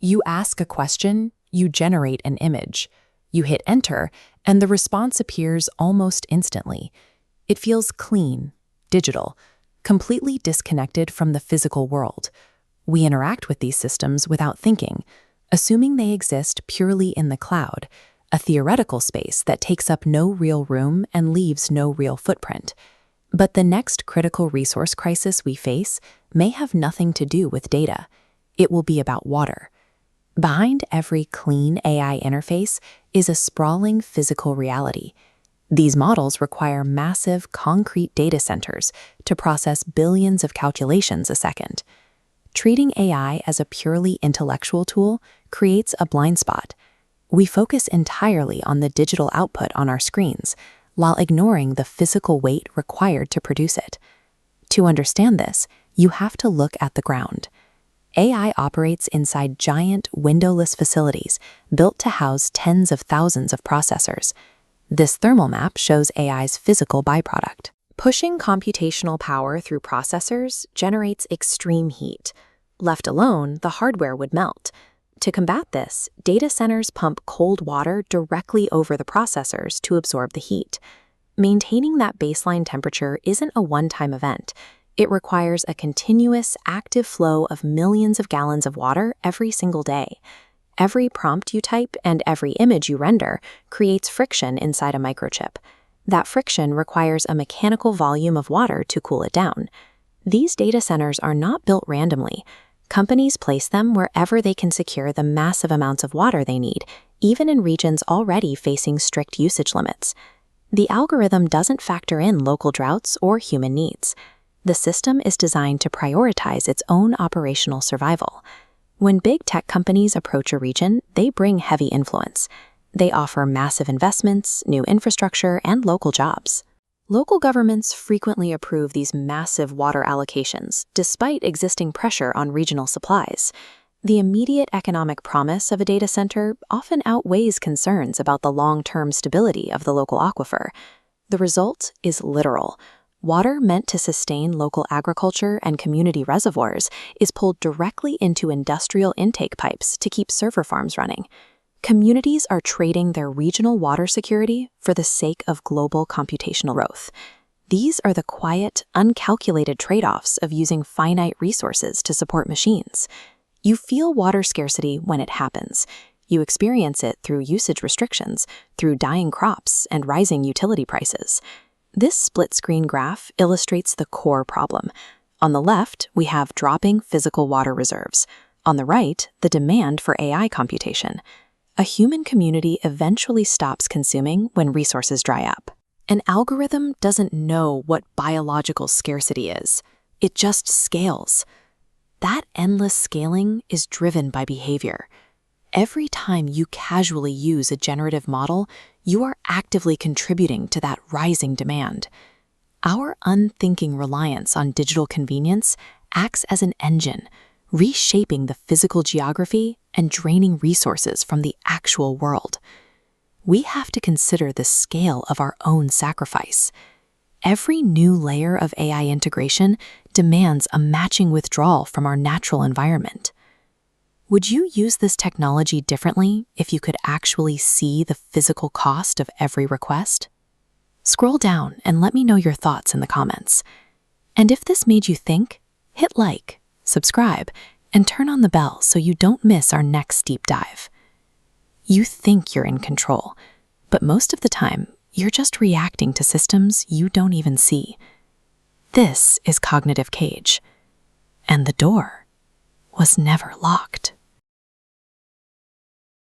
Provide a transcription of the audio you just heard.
You ask a question, you generate an image. You hit enter, and the response appears almost instantly. It feels clean, digital, completely disconnected from the physical world. We interact with these systems without thinking, assuming they exist purely in the cloud, a theoretical space that takes up no real room and leaves no real footprint. But the next critical resource crisis we face may have nothing to do with data. It will be about water. Behind every clean AI interface is a sprawling physical reality. These models require massive, concrete data centers to process billions of calculations a second. Treating AI as a purely intellectual tool creates a blind spot. We focus entirely on the digital output on our screens, while ignoring the physical weight required to produce it. To understand this, you have to look at the ground. AI operates inside giant, windowless facilities built to house tens of thousands of processors. This thermal map shows AI's physical byproduct. Pushing computational power through processors generates extreme heat. Left alone, the hardware would melt. To combat this, data centers pump cold water directly over the processors to absorb the heat. Maintaining that baseline temperature isn't a one-time event. It requires a continuous, active flow of millions of gallons of water every single day. Every prompt you type and every image you render creates friction inside a microchip. That friction requires a mechanical volume of water to cool it down. These data centers are not built randomly. Companies place them wherever they can secure the massive amounts of water they need, even in regions already facing strict usage limits. The algorithm doesn't factor in local droughts or human needs. The system is designed to prioritize its own operational survival. When big tech companies approach a region, they bring heavy influence. They offer massive investments, new infrastructure, and local jobs. Local governments frequently approve these massive water allocations, despite existing pressure on regional supplies. The immediate economic promise of a data center often outweighs concerns about the long-term stability of the local aquifer. The result is literal. Water meant to sustain local agriculture and community reservoirs is pulled directly into industrial intake pipes to keep server farms running. Communities are trading their regional water security for the sake of global computational growth. These are the quiet, uncalculated trade-offs of using finite resources to support machines. You feel water scarcity when it happens. You experience it through usage restrictions, through dying crops and rising utility prices. This split-screen graph illustrates the core problem. On the left, we have dropping physical water reserves. On the right, the demand for AI computation. A human community eventually stops consuming when resources dry up. An algorithm doesn't know what biological scarcity is. It just scales. That endless scaling is driven by behavior. Every time you casually use a generative model, you are actively contributing to that rising demand. Our unthinking reliance on digital convenience acts as an engine, reshaping the physical geography and draining resources from the actual world. We have to consider the scale of our own sacrifice. Every new layer of AI integration demands a matching withdrawal from our natural environment. Would you use this technology differently if you could actually see the physical cost of every request? Scroll down and let me know your thoughts in the comments. And if this made you think, hit like, subscribe, and turn on the bell so you don't miss our next deep dive. You think you're in control, but most of the time, you're just reacting to systems you don't even see. This is Cognitive Cage, and the door was never locked.